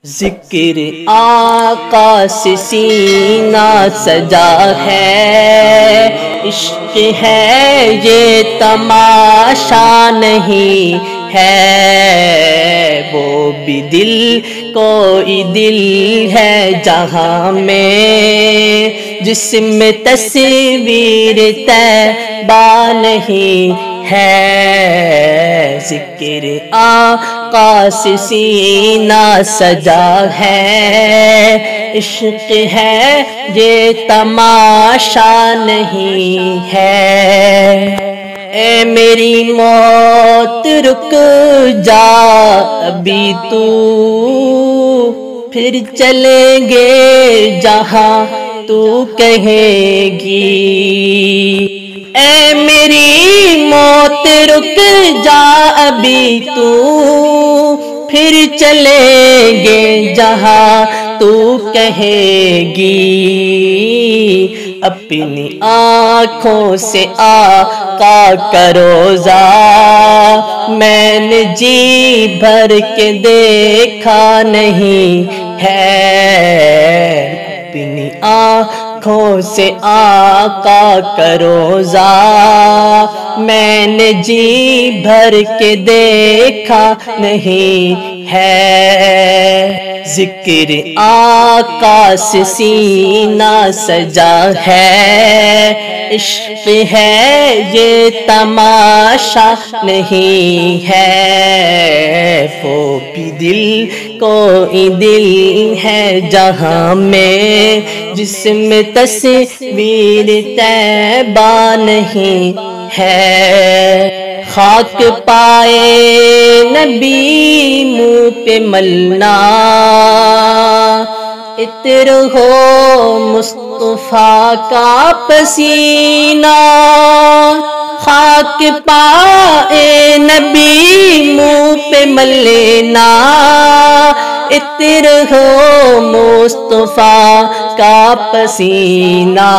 ذکر آقا سے سینہ سجا ہے، عشق ہے یہ تماشا نہیں ہے، وہ بھی دل کوئی دل ہے جہاں میں جس میں تصویر طیبہ نہیں ہے۔ ذکر آقا سے سینہ سجا ہے، عشق ہے یہ تماشا نہیں ہے۔ اے میری موت رک جا ابھی تو، پھر چلیں گے جہاں تو کہے گی۔ اے میری موت رک جا ابھی تو، پھر چلیں گے جہاں تو کہے گی۔ اپنی آنکھوں سے آقا کا روضہ میں نے جی بھر کے دیکھا نہیں ہے، اپنی آنکھوں سے آقا کا روضہ میں نے جی بھر کے دیکھا نہیں ہے۔ ذکر آقا سے سینہ سجا ہے، عشق ہے یہ تماشا نہیں ہے، وہ بھی دل کوئی دل ہے جہاں میں جس میں تصویر طیبہ نہیں ہے۔ خاک پائے نبی منہ پہ ملنا، عطر ہو مصطفیٰ کا پسینہ۔ خاک پائے نبی منہ پہ ملنا، عطر ہو مصطفیٰ کا پسینہ۔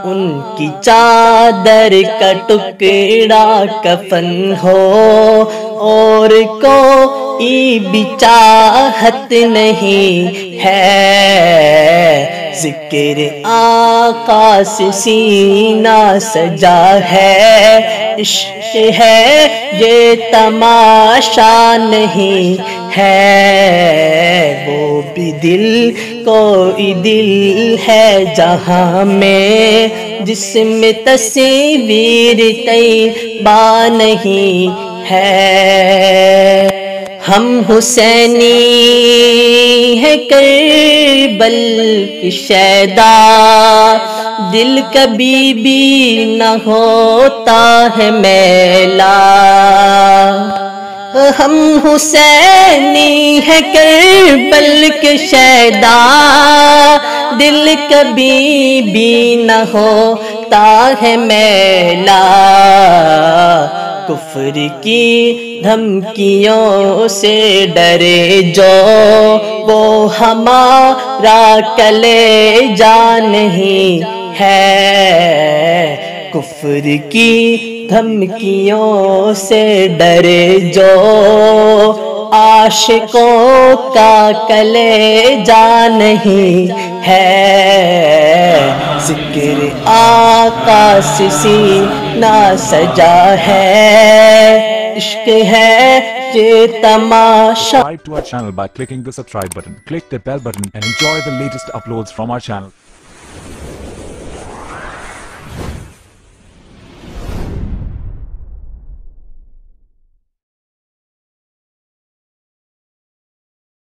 ان کی چادر کا ٹکڑا کفن ہو اور کوئی بھی چاہت نہیں ہے۔ ذکر آقا سے سینہ سجا ہے، عشق ہے یہ تماشا نہیں ہے، وہ بھی دل کوئی دل ہے جہاں میں جس میں تصویر طیبہ نہیں ہے۔ ہم حسینی ہے کربل کی شیدا، دل کبھی بھی نہ ہوتا ہے میلا۔ ہم حسینی ہے کربل کے شیدا، دل کبھی بھی نہ ہوتا ہے میلا۔ کفر کی دھمکیوں سے ڈرے جو وہ ہمارا کلیجہ نہیں ہے، کفر کی دھمکیوں سے ڈرے جو عاشقوں کا کلیجہ نہیں ہے۔ ذکر آقا سے سینہ سجا ہے، عشق ہے یہ تماشا۔ Subscribe to our channel by clicking the subscribe button. Click the bell button and enjoy the latest uploads from our channel.